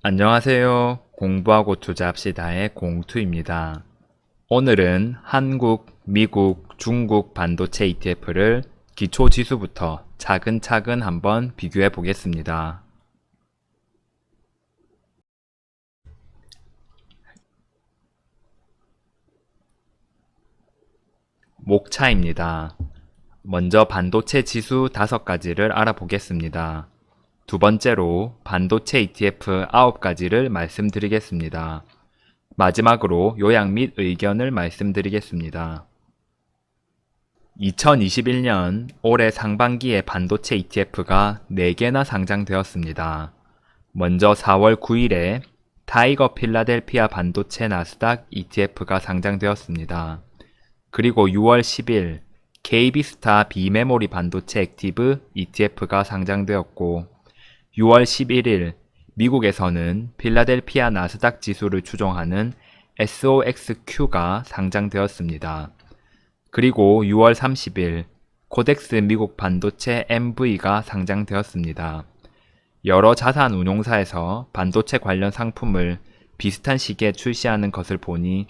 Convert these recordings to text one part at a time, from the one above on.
안녕하세요. 공부하고 투자합시다의 공투입니다. 오늘은 한국, 미국, 중국 반도체 ETF를 기초지수부터 차근차근 한번 비교해 보겠습니다. 목차입니다. 먼저 반도체 지수 5가지를 알아보겠습니다. 두 번째로 반도체 ETF 9가지를 말씀드리겠습니다. 마지막으로 요약 및 의견을 말씀드리겠습니다. 2021년 올해 상반기에 반도체 ETF가 4개나 상장되었습니다. 먼저 4월 9일에 타이거 필라델피아 반도체 나스닥 ETF가 상장되었습니다. 그리고 6월 10일 KB스타 비메모리 반도체 액티브 ETF가 상장되었고 6월 11일 미국에서는 필라델피아 나스닥 지수를 추종하는 SOXQ가 상장되었습니다. 그리고 6월 30일 코덱스 미국 반도체 MV가 상장되었습니다. 여러 자산 운용사에서 반도체 관련 상품을 비슷한 시기에 출시하는 것을 보니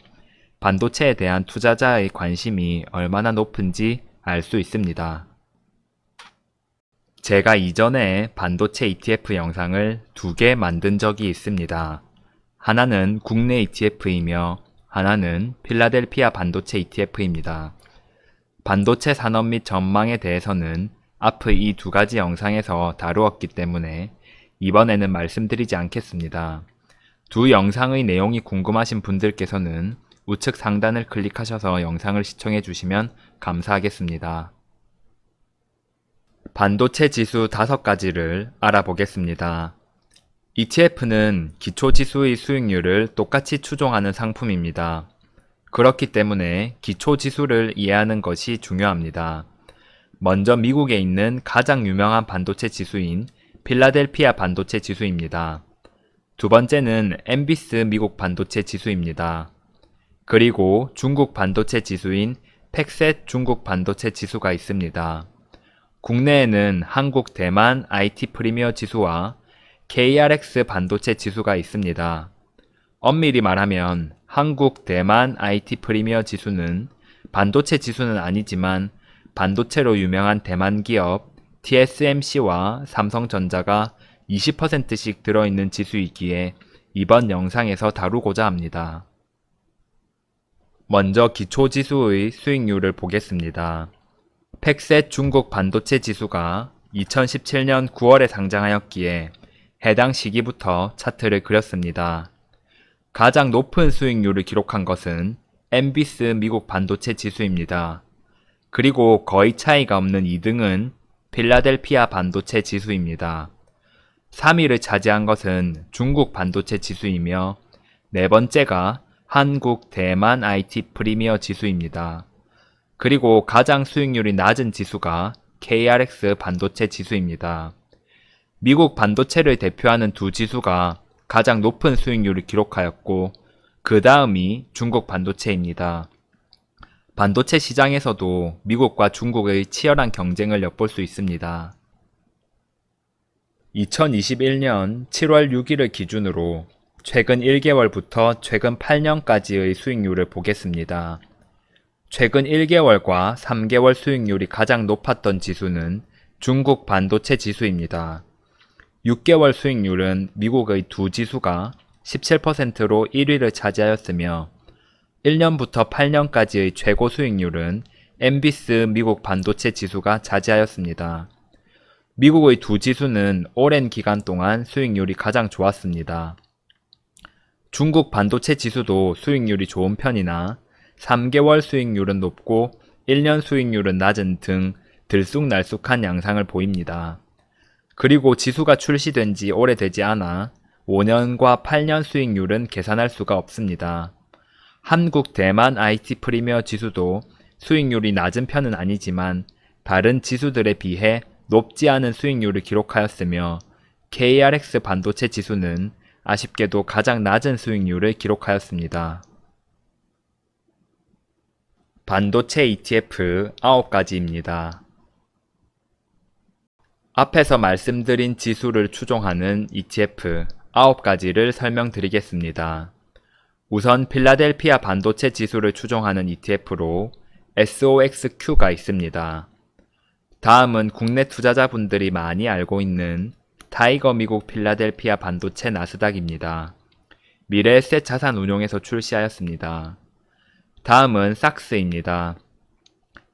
반도체에 대한 투자자의 관심이 얼마나 높은지 알 수 있습니다. 제가 이전에 반도체 ETF 영상을 2개 만든 적이 있습니다. 하나는 국내 ETF이며 하나는 필라델피아 반도체 ETF입니다. 반도체 산업 및 전망에 대해서는 앞의 이 2가지 영상에서 다루었기 때문에 이번에는 말씀드리지 않겠습니다. 두 영상의 내용이 궁금하신 분들께서는 우측 상단을 클릭하셔서 영상을 시청해 주시면 감사하겠습니다. 반도체 지수 5가지를 알아보겠습니다. ETF는 기초지수의 수익률을 똑같이 추종하는 상품입니다. 그렇기 때문에 기초지수를 이해하는 것이 중요합니다. 먼저 미국에 있는 가장 유명한 반도체 지수인 필라델피아 반도체 지수입니다. 두 번째는 엠비스 미국 반도체 지수입니다. 그리고 중국 반도체 지수인 팩셋 중국 반도체 지수가 있습니다. 국내에는 한국 대만 IT 프리미어 지수와 KRX 반도체 지수가 있습니다. 엄밀히 말하면 한국 대만 IT 프리미어 지수는 반도체 지수는 아니지만 반도체로 유명한 대만 기업 TSMC와 삼성전자가 20%씩 들어있는 지수이기에 이번 영상에서 다루고자 합니다. 먼저 기초지수의 수익률을 보겠습니다. 팩셋 중국 반도체 지수가 2017년 9월에 상장하였기에 해당 시기부터 차트를 그렸습니다. 가장 높은 수익률을 기록한 것은 엠비스 미국 반도체 지수입니다. 그리고 거의 차이가 없는 2등은 필라델피아 반도체 지수입니다. 3위를 차지한 것은 중국 반도체 지수이며 네 번째가 한국 대만 IT 프리미어 지수입니다. 그리고 가장 수익률이 낮은 지수가 KRX 반도체 지수입니다. 미국 반도체를 대표하는 두 지수가 가장 높은 수익률을 기록하였고 그 다음이 중국 반도체입니다. 반도체 시장에서도 미국과 중국의 치열한 경쟁을 엿볼 수 있습니다. 2021년 7월 6일을 기준으로 최근 1개월부터 최근 8년까지의 수익률을 보겠습니다. 최근 1개월과 3개월 수익률이 가장 높았던 지수는 중국 반도체 지수입니다. 6개월 수익률은 미국의 두 지수가 17%로 1위를 차지하였으며 1년부터 8년까지의 최고 수익률은 엠비스 미국 반도체 지수가 차지하였습니다. 미국의 두 지수는 오랜 기간 동안 수익률이 가장 좋았습니다. 중국 반도체 지수도 수익률이 좋은 편이나 3개월 수익률은 높고 1년 수익률은 낮은 등 들쑥날쑥한 양상을 보입니다. 그리고 지수가 출시된 지 오래되지 않아 5년과 8년 수익률은 계산할 수가 없습니다. 한국 대만 IT 프리미어 지수도 수익률이 낮은 편은 아니지만 다른 지수들에 비해 높지 않은 수익률을 기록하였으며 KRX 반도체 지수는 아쉽게도 가장 낮은 수익률을 기록하였습니다. 반도체 ETF 9가지입니다. 앞에서 말씀드린 지수를 추종하는 ETF 9가지를 설명드리겠습니다. 우선 필라델피아 반도체 지수를 추종하는 ETF로 SOXQ가 있습니다. 다음은 국내 투자자분들이 많이 알고 있는 타이거 미국 필라델피아 반도체 나스닥입니다. 미래에셋 자산운용에서 출시하였습니다. 다음은 삭스입니다.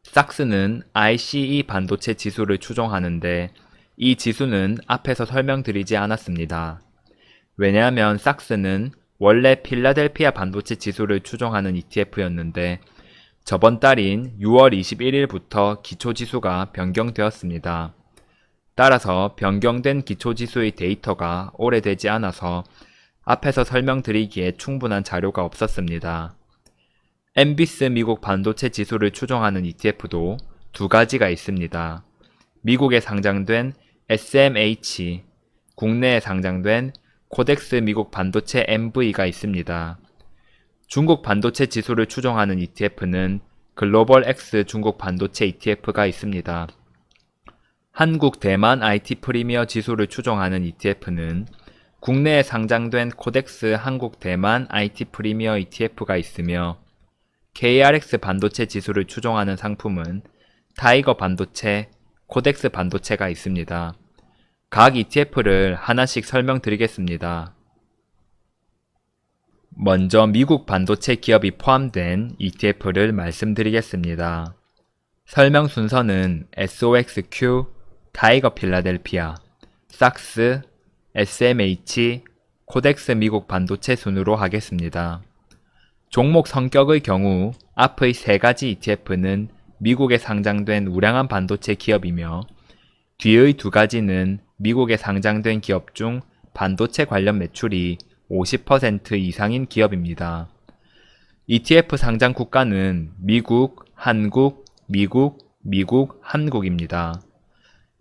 삭스는 ICE 반도체 지수를 추종하는데 이 지수는 앞에서 설명드리지 않았습니다. 왜냐하면 삭스는 원래 필라델피아 반도체 지수를 추종하는 ETF였는데 저번 달인 6월 21일부터 기초지수가 변경되었습니다. 따라서 변경된 기초지수의 데이터가 오래되지 않아서 앞에서 설명드리기에 충분한 자료가 없었습니다. 엠비스 미국 반도체 지수를 추종하는 ETF도 두 가지가 있습니다. 미국에 상장된 SMH, 국내에 상장된 코덱스 미국 반도체 MV가 있습니다. 중국 반도체 지수를 추종하는 ETF는 글로벌 X 중국 반도체 ETF가 있습니다. 한국 대만 IT 프리미어 지수를 추종하는 ETF는 국내에 상장된 코덱스 한국 대만 IT 프리미어 ETF가 있으며 KRX 반도체 지수를 추종하는 상품은 타이거 반도체, 코덱스 반도체가 있습니다. 각 ETF를 하나씩 설명드리겠습니다. 먼저 미국 반도체 기업이 포함된 ETF를 말씀드리겠습니다. 설명 순서는 SOXQ, 타이거 필라델피아, 삭스, SMH, 코덱스 미국 반도체 순으로 하겠습니다. 종목 성격의 경우 앞의 세 가지 ETF는 미국에 상장된 우량한 반도체 기업이며 뒤의 두 가지는 미국에 상장된 기업 중 반도체 관련 매출이 50% 이상인 기업입니다. ETF 상장 국가는 미국, 한국, 미국, 한국입니다.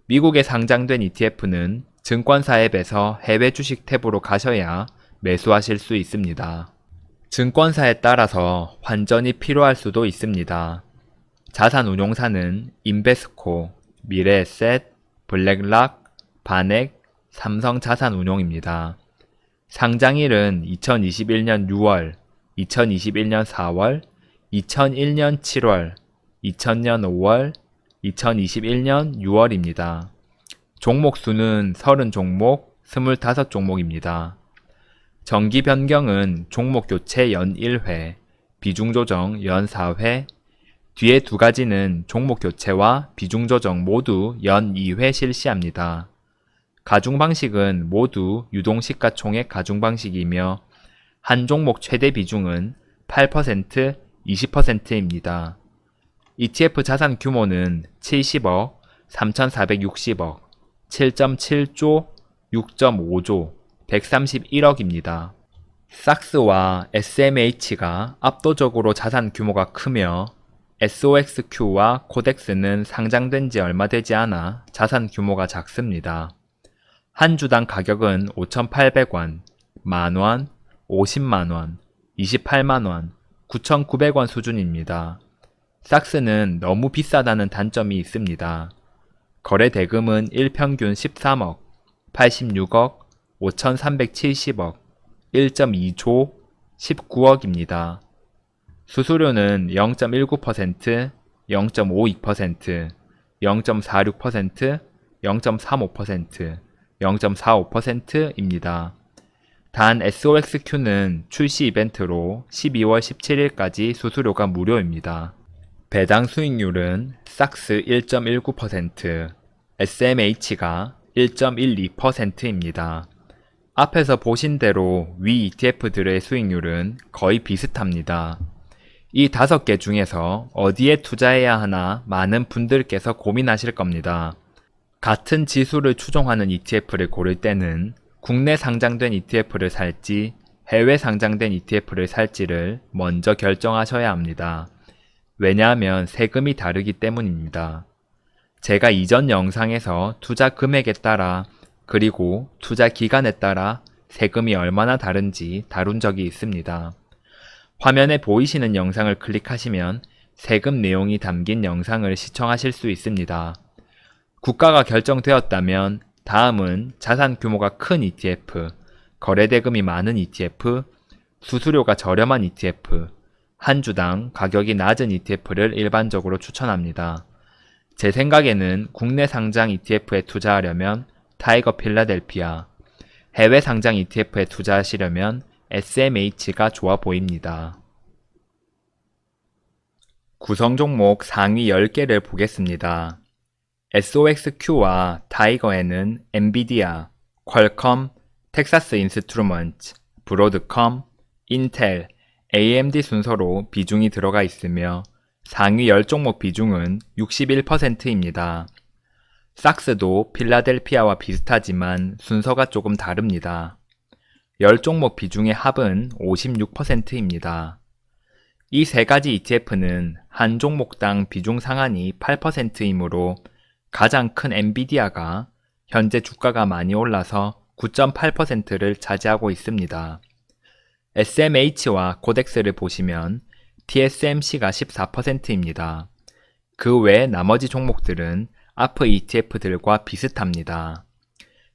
미국에 상장된 ETF는 증권사 앱에서 해외 주식 탭으로 가셔야 매수하실 수 있습니다. 증권사에 따라서 환전이 필요할 수도 있습니다. 자산운용사는 인베스코, 미래에셋, 블랙락, 바넥, 삼성자산운용입니다. 상장일은 2021년 6월, 2021년 4월, 2001년 7월, 2000년 5월, 2021년 6월입니다. 종목 수는 30종목, 25종목입니다. 정기 변경은 종목 교체 연 1회, 비중 조정 연 4회, 뒤에 두 가지는 종목 교체와 비중 조정 모두 연 2회 실시합니다. 가중 방식은 모두 유동시가총액 가중 방식이며 한 종목 최대 비중은 8%, 20%입니다. ETF 자산 규모는 70억, 3,460억, 7.7조, 6.5조, 131억입니다. 삭스와 SMH가 압도적으로 자산 규모가 크며 SOXQ와 코덱스는 상장된 지 얼마 되지 않아 자산 규모가 작습니다. 한 주당 가격은 5,800원, 만원, 50만원, 28만원, 9,900원 수준입니다. 삭스는 너무 비싸다는 단점이 있습니다. 거래 대금은 일평균 13억, 86억, 5,370억, 1.2조, 19억입니다. 수수료는 0.19%, 0.52%, 0.46%, 0.35%, 0.45%입니다. 단 SOXQ는 출시 이벤트로 12월 17일까지 수수료가 무료입니다. 배당 수익률은 삭스 1.19%, SMH가 1.12%입니다. 앞에서 보신 대로 위 ETF들의 수익률은 거의 비슷합니다. 이 5개 중에서 어디에 투자해야 하나 많은 분들께서 고민하실 겁니다. 같은 지수를 추종하는 ETF를 고를 때는 국내 상장된 ETF를 살지 해외 상장된 ETF를 살지를 먼저 결정하셔야 합니다. 왜냐하면 세금이 다르기 때문입니다. 제가 이전 영상에서 투자 금액에 따라 그리고 투자 기간에 따라 세금이 얼마나 다른지 다룬 적이 있습니다. 화면에 보이시는 영상을 클릭하시면 세금 내용이 담긴 영상을 시청하실 수 있습니다. 국가가 결정되었다면 다음은 자산 규모가 큰 ETF, 거래대금이 많은 ETF, 수수료가 저렴한 ETF, 한 주당 가격이 낮은 ETF를 일반적으로 추천합니다. 제 생각에는 국내 상장 ETF에 투자하려면 타이거 필라델피아, 해외 상장 ETF에 투자하시려면 SMH가 좋아 보입니다. 구성 종목 상위 10개를 보겠습니다. SOXQ와 타이거에는 엔비디아, 퀄컴, 텍사스 인스트루먼트, 브로드컴, 인텔, AMD 순서로 비중이 들어가 있으며 상위 10종목 비중은 61%입니다. 삭스도 필라델피아와 비슷하지만 순서가 조금 다릅니다. 10종목 비중의 합은 56%입니다. 이 세 가지 ETF는 한 종목당 비중 상한이 8%이므로 가장 큰 엔비디아가 현재 주가가 많이 올라서 9.8%를 차지하고 있습니다. SMH와 코덱스를 보시면 TSMC가 14%입니다. 그 외 나머지 종목들은 앞의 ETF들과 비슷합니다.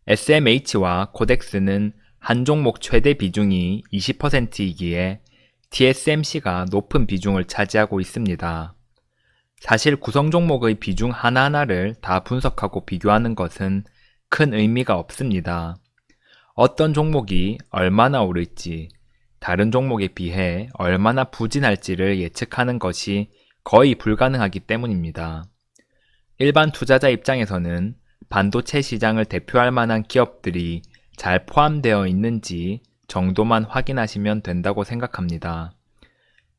SMH와 코덱스는 한 종목 최대 비중이 20%이기에 TSMC가 높은 비중을 차지하고 있습니다. 사실 구성 종목의 비중 하나하나를 다 분석하고 비교하는 것은 큰 의미가 없습니다. 어떤 종목이 얼마나 오를지, 다른 종목에 비해 얼마나 부진할지를 예측하는 것이 거의 불가능하기 때문입니다. 일반 투자자 입장에서는 반도체 시장을 대표할 만한 기업들이 잘 포함되어 있는지 정도만 확인하시면 된다고 생각합니다.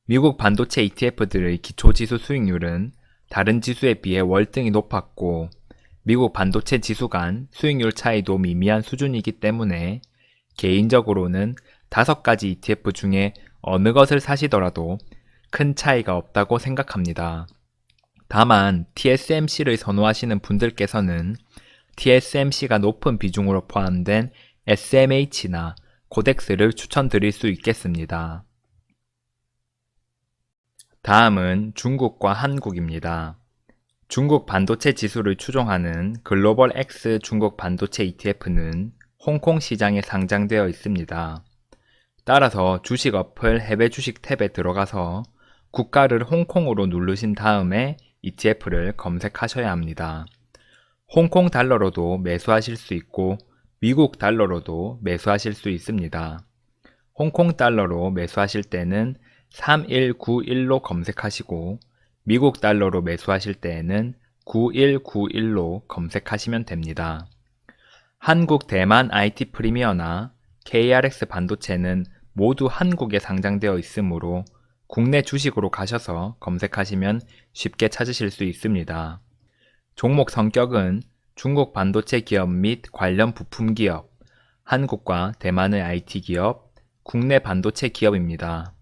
미국 반도체 ETF들의 기초지수 수익률은 다른 지수에 비해 월등히 높았고 미국 반도체 지수 간 수익률 차이도 미미한 수준이기 때문에 개인적으로는 5가지 ETF 중에 어느 것을 사시더라도 큰 차이가 없다고 생각합니다. 다만 TSMC를 선호하시는 분들께서는 TSMC가 높은 비중으로 포함된 SMH나 코덱스를 추천드릴 수 있겠습니다. 다음은 중국과 한국입니다. 중국 반도체 지수를 추종하는 글로벌 X 중국 반도체 ETF는 홍콩 시장에 상장되어 있습니다. 따라서 주식 어플 해외 주식 탭에 들어가서 국가를 홍콩으로 누르신 다음에 ETF를 검색하셔야 합니다. 홍콩 달러로도 매수하실 수 있고 미국 달러로도 매수하실 수 있습니다. 홍콩 달러로 매수하실 때는 3191로 검색하시고 미국 달러로 매수하실 때에는 9191로 검색하시면 됩니다. 한국 대만 IT 프리미어나 KRX 반도체는 모두 한국에 상장되어 있으므로 국내 주식으로 가셔서 검색하시면 쉽게 찾으실 수 있습니다. 종목 성격은 중국 반도체 기업 및 관련 부품 기업, 한국과 대만의 IT 기업, 국내 반도체 기업입니다.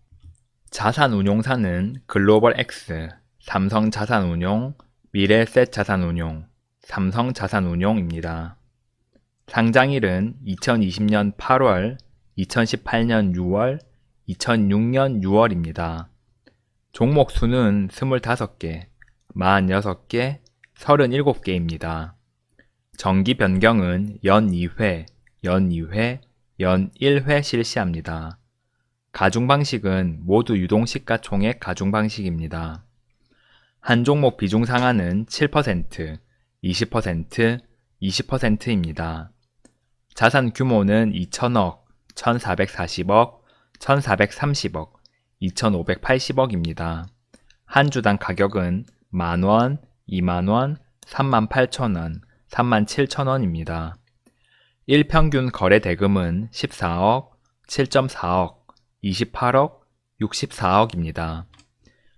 자산 운용사는 글로벌 X, 삼성 자산운용, 미래셋 자산운용, 삼성 자산운용입니다. 상장일은 2020년 8월, 2018년 6월, 2006년 6월입니다. 종목 수는 25개, 46개, 37개입니다. 정기 변경은 연 2회, 연 2회, 연 1회 실시합니다. 가중 방식은 모두 유동시가 총액 가중 방식입니다. 한 종목 비중 상한은 7%, 20%, 20%입니다. 자산 규모는 2,000억, 1,440억, 1,430억, 2,580억입니다. 한 주당 가격은 만원, 2만원, 38,000원, 37,000원입니다. 일평균 거래 대금은 14억, 7.4억, 28억, 64억입니다.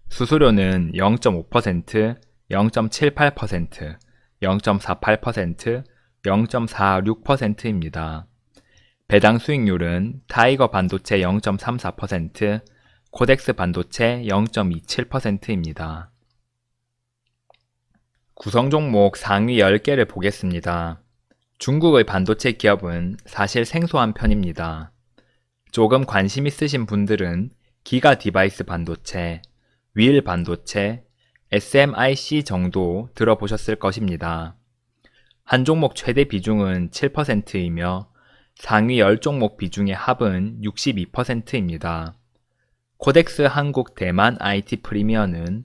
수수료는 0.5%, 0.78%, 0.48%, 0.46%입니다. 배당 수익률은 타이거 반도체 0.34%, 코덱스 반도체 0.27%입니다. 구성 종목 상위 10개를 보겠습니다. 중국의 반도체 기업은 사실 생소한 편입니다. 조금 관심 있으신 분들은 기가 디바이스 반도체, 윌 반도체, SMIC 정도 들어보셨을 것입니다. 한 종목 최대 비중은 7%이며 상위 10종목 비중의 합은 62%입니다. 코덱스 한국 대만 IT 프리미어는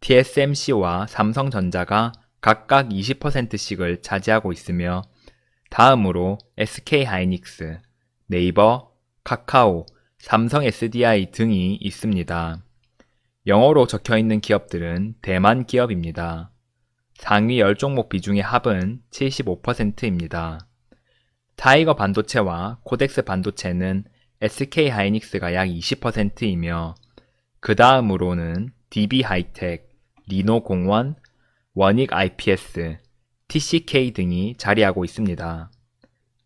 TSMC와 삼성전자가 각각 20%씩을 차지하고 있으며 다음으로 SK하이닉스, 네이버, 카카오, 삼성 SDI 등이 있습니다. 영어로 적혀있는 기업들은 대만 기업입니다. 상위 10종목 비중의 합은 75%입니다. 타이거 반도체와 코덱스 반도체는 SK하이닉스가 약 20%이며 그 다음으로는 DB하이텍, 리노공원, 원익IPS, TCK 등이 자리하고 있습니다.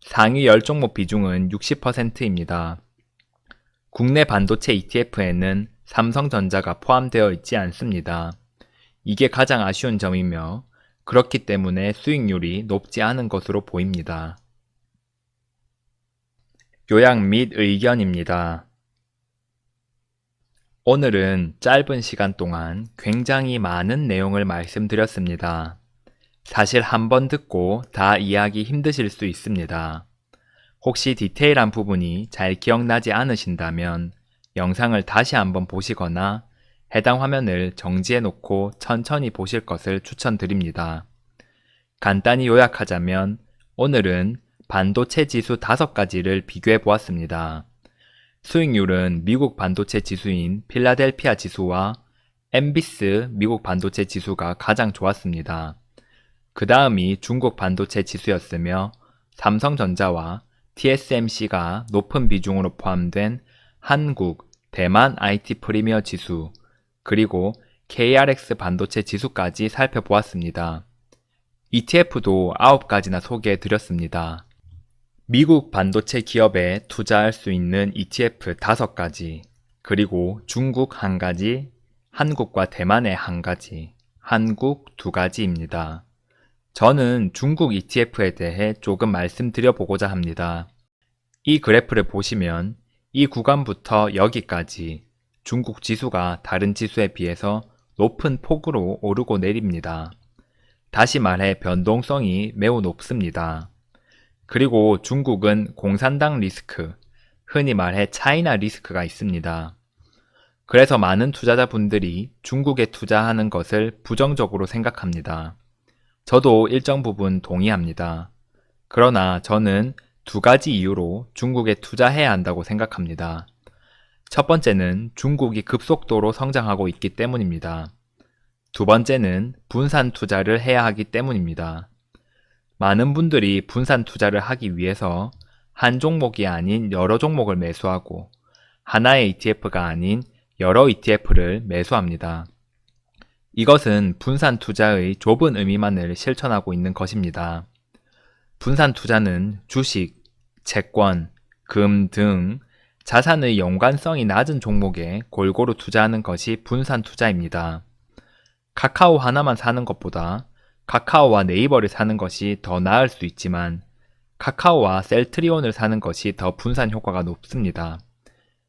상위 10종목 비중은 60%입니다. 국내 반도체 ETF에는 삼성전자가 포함되어 있지 않습니다. 이게 가장 아쉬운 점이며 그렇기 때문에 수익률이 높지 않은 것으로 보입니다. 요약 및 의견입니다. 오늘은 짧은 시간 동안 굉장히 많은 내용을 말씀드렸습니다. 사실 한 번 듣고 다 이해하기 힘드실 수 있습니다. 혹시 디테일한 부분이 잘 기억나지 않으신다면 영상을 다시 한번 보시거나 해당 화면을 정지해 놓고 천천히 보실 것을 추천드립니다. 간단히 요약하자면 오늘은 반도체 지수 5가지를 비교해 보았습니다. 수익률은 미국 반도체 지수인 필라델피아 지수와 엠비스 미국 반도체 지수가 가장 좋았습니다. 그 다음이 중국 반도체 지수였으며 삼성전자와 TSMC가 높은 비중으로 포함된 한국, 대만 IT 프리미어 지수, 그리고 KRX 반도체 지수까지 살펴보았습니다. ETF도 9가지나 소개해 드렸습니다. 미국 반도체 기업에 투자할 수 있는 ETF 5가지, 그리고 중국 1가지, 한국과 대만의 1가지, 한국 2가지입니다. 저는 중국 ETF에 대해 조금 말씀드려 보고자 합니다. 이 그래프를 보시면 이 구간부터 여기까지 중국 지수가 다른 지수에 비해서 높은 폭으로 오르고 내립니다. 다시 말해 변동성이 매우 높습니다. 그리고 중국은 공산당 리스크, 흔히 말해 차이나 리스크가 있습니다. 그래서 많은 투자자분들이 중국에 투자하는 것을 부정적으로 생각합니다. 저도 일정 부분 동의합니다. 그러나 저는 2가지 이유로 중국에 투자해야 한다고 생각합니다. 첫 번째는 중국이 급속도로 성장하고 있기 때문입니다. 두 번째는 분산 투자를 해야 하기 때문입니다. 많은 분들이 분산 투자를 하기 위해서 한 종목이 아닌 여러 종목을 매수하고 하나의 ETF가 아닌 여러 ETF를 매수합니다. 이것은 분산 투자의 좁은 의미만을 실천하고 있는 것입니다. 분산 투자는 주식, 채권, 금 등 자산의 연관성이 낮은 종목에 골고루 투자하는 것이 분산 투자입니다. 카카오 하나만 사는 것보다 카카오와 네이버를 사는 것이 더 나을 수 있지만 카카오와 셀트리온을 사는 것이 더 분산 효과가 높습니다.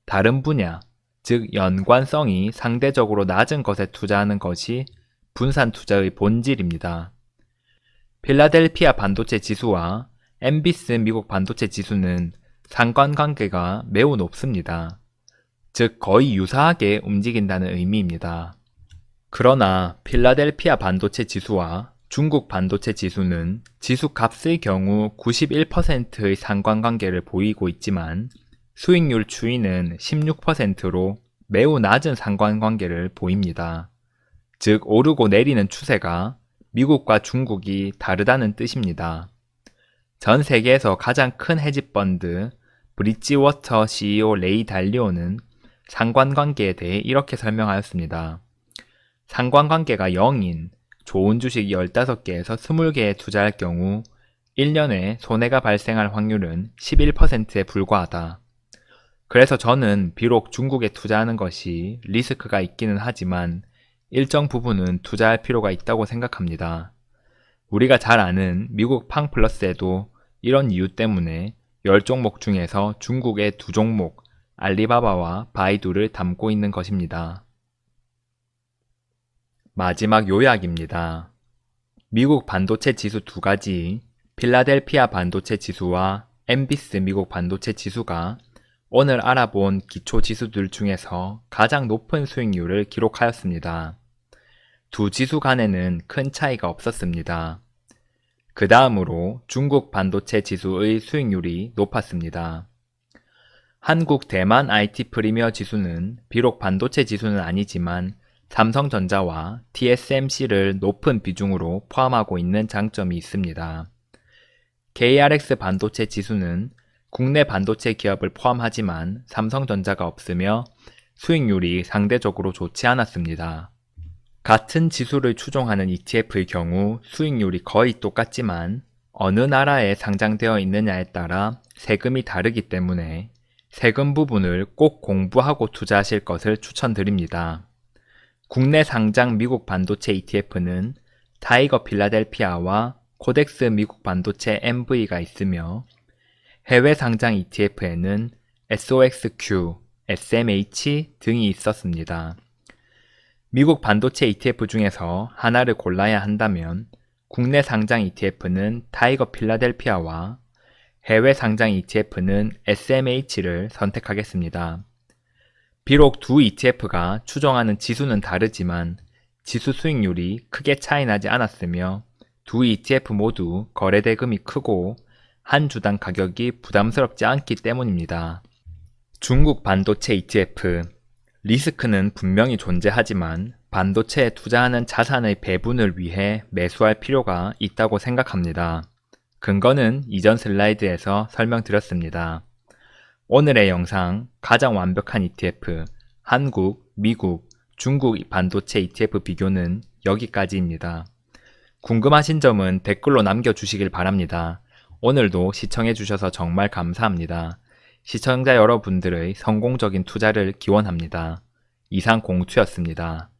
다른 분야, 즉 연관성이 상대적으로 낮은 것에 투자하는 것이 분산 투자의 본질입니다. 필라델피아 반도체 지수와 엠비스 미국 반도체 지수는 상관관계가 매우 높습니다. 즉 거의 유사하게 움직인다는 의미입니다. 그러나 필라델피아 반도체 지수와 중국 반도체 지수는 지수 값의 경우 91%의 상관관계를 보이고 있지만 수익률 추이는 16%로 매우 낮은 상관관계를 보입니다. 즉 오르고 내리는 추세가 미국과 중국이 다르다는 뜻입니다. 전 세계에서 가장 큰 헤지펀드 브릿지워터 CEO 레이 달리오는 상관관계에 대해 이렇게 설명하였습니다. 상관관계가 0인 좋은 주식 15개에서 20개에 투자할 경우 1년에 손해가 발생할 확률은 11%에 불과하다. 그래서 저는 비록 중국에 투자하는 것이 리스크가 있기는 하지만 일정 부분은 투자할 필요가 있다고 생각합니다. 우리가 잘 아는 미국 팡플러스에도 이런 이유 때문에 10종목 중에서 중국의 2종목, 알리바바와 바이두를 담고 있는 것입니다. 마지막 요약입니다. 미국 반도체 지수 2가지, 필라델피아 반도체 지수와 엔비스 미국 반도체 지수가 오늘 알아본 기초 지수들 중에서 가장 높은 수익률을 기록하였습니다. 두 지수 간에는 큰 차이가 없었습니다. 그 다음으로 중국 반도체 지수의 수익률이 높았습니다. 한국 대만 IT 프리미어 지수는 비록 반도체 지수는 아니지만 삼성전자와 TSMC를 높은 비중으로 포함하고 있는 장점이 있습니다. KRX 반도체 지수는 국내 반도체 기업을 포함하지만 삼성전자가 없으며 수익률이 상대적으로 좋지 않았습니다. 같은 지수를 추종하는 ETF의 경우 수익률이 거의 똑같지만 어느 나라에 상장되어 있느냐에 따라 세금이 다르기 때문에 세금 부분을 꼭 공부하고 투자하실 것을 추천드립니다. 국내 상장 미국 반도체 ETF는 타이거 필라델피아와 코덱스 미국 반도체 MV가 있으며 해외 상장 ETF에는 SOXQ, SMH 등이 있었습니다. 미국 반도체 ETF 중에서 하나를 골라야 한다면 국내 상장 ETF는 타이거 필라델피아와 해외 상장 ETF는 SMH를 선택하겠습니다. 비록 두 ETF가 추정하는 지수는 다르지만 지수 수익률이 크게 차이나지 않았으며 두 ETF 모두 거래대금이 크고 한 주당 가격이 부담스럽지 않기 때문입니다. 중국 반도체 ETF 리스크는 분명히 존재하지만 반도체에 투자하는 자산의 배분을 위해 매수할 필요가 있다고 생각합니다. 근거는 이전 슬라이드에서 설명드렸습니다. 오늘의 영상 가장 완벽한 ETF, 한국, 미국, 중국 반도체 ETF 비교는 여기까지입니다. 궁금하신 점은 댓글로 남겨주시길 바랍니다. 오늘도 시청해주셔서 정말 감사합니다. 시청자 여러분들의 성공적인 투자를 기원합니다. 이상 공투였습니다.